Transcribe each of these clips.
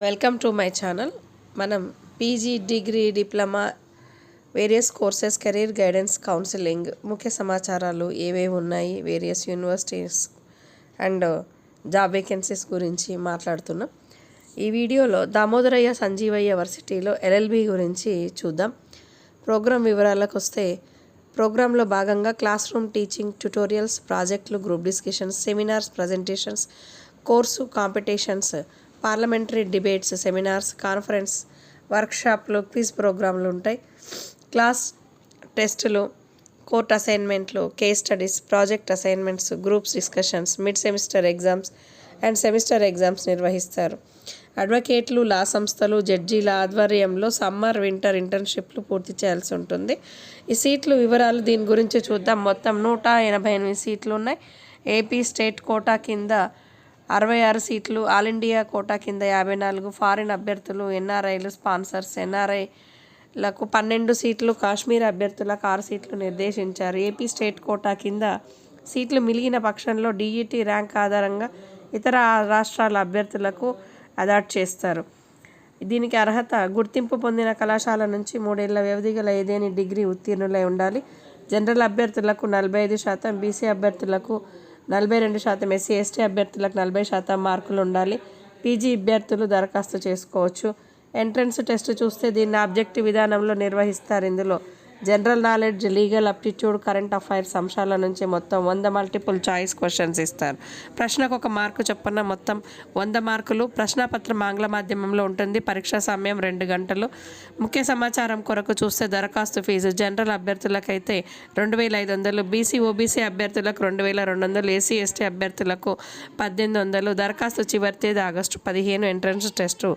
Welcome to my channel. మనం PG, degree, diploma, various courses, career guidance, counselling, ముఖ్య సమాచారాలు ఏవేవి ఉన్నాయి, various universities and job vacancies గురించి మాట్లాడుతున్నాం. ఈ వీడియోలో దామోదరయ్య సంజీవయ్య వర్సిటీలో ఎల్ఎల్బి గురించి చూద్దాం. ప్రోగ్రామ్ వివరాలకు వస్తే, ప్రోగ్రాంలో భాగంగా క్లాస్ రూమ్ టీచింగ్, ట్యుటోరియల్స్, ప్రాజెక్టులు, group discussions, seminars, presentations, course competitions, parliamentary debates, seminars, conference, వర్క్షాప్లు, క్విజ్ ప్రోగ్రాంలు ఉంటాయి. క్లాస్ టెస్టులు, కోర్ట్ అసైన్మెంట్లు, case studies, project assignments, groups discussions, mid semester exams and semester exams నిర్వహిస్తారు. అడ్వకేట్లు, లా సంస్థలు, జడ్జీల ఆధ్వర్యంలో సమ్మర్, వింటర్ ఇంటర్న్షిప్లు పూర్తి చేయాల్సి ఉంటుంది. ఈ సీట్లు వివరాలు దీని గురించి చూద్దాం. మొత్తం 188 సీట్లు ఉన్నాయి. ఏపీ స్టేట్ కోటా కింద 66 సీట్లు, ఆల్ ఇండియా కోటా కింద 54, ఫారిన్ అభ్యర్థులు, ఎన్ఆర్ఐలు, స్పాన్సర్స్, ఎన్ఆర్ఐలకు 12 సీట్లు, కాశ్మీర్ అభ్యర్థులకు 6 సీట్లు నిర్దేశించారు. ఏపీ స్టేట్ కోటా కింద సీట్లు మిలిగిన పక్షంలో డిఈటీ ర్యాంక్ ఆధారంగా ఇతర రాష్ట్రాల అభ్యర్థులకు అలాట్ చేస్తారు. దీనికి అర్హత గుర్తింపు పొందిన కళాశాల నుంచి 3 ఏళ్ల వ్యవధి గల ఏదేని డిగ్రీ ఉత్తీర్ణులై ఉండాలి. జనరల్ అభ్యర్థులకు 45%, బీసీ అభ్యర్థులకు 42%, ఎస్సీ ఎస్టీ అభ్యర్థులకు 40% మార్కులు ఉండాలి. పీజీ అభ్యర్థులు దరఖాస్తు చేసుకోవచ్చు. ఎంట్రన్స్ టెస్ట్ చూస్తే దీన్ని ఆబ్జెక్టివ్ విధానంలో నిర్వహిస్తారు. ఇందులో general knowledge, legal aptitude, current affairs అంశాల నుంచి మొత్తం 100 మల్టిపుల్ చాయిస్ క్వశ్చన్స్ ఇస్తారు. ప్రశ్నకు 1 మార్కు చొప్పున మొత్తం 100 మార్కులు. ప్రశ్నాపత్రం ఆంగ్ల మాధ్యమంలో ఉంటుంది. పరీక్షా సమయం 2 గంటలు. ముఖ్య సమాచారం కొరకు చూస్తే దరఖాస్తు ఫీజు జనరల్ అభ్యర్థులకైతే 2500, బీసీ ఓబీసీ అభ్యర్థులకు 2200, ఎస్సీ ఎస్టీ అభ్యర్థులకు 1800. దరఖాస్తు చివరి తేదీ August 15. Entrance test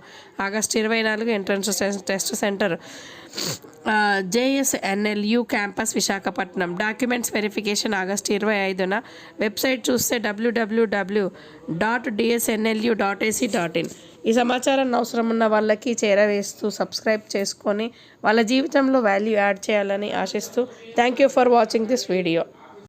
August 24. Entrance test centre JSNLU campus Visakhapatnam. Documents verification August 25న. వెబ్సైట్ చూస్తే www.dsnlu.ac.in. ఈ సమాచారాన్ని అవసరం ఉన్న వాళ్ళకి చేరవేస్తూ సబ్స్క్రైబ్ చేసుకొని వాళ్ళ జీవితంలో వాల్యూ యాడ్ చేయాలని ఆశిస్తూ thank you for watching this video.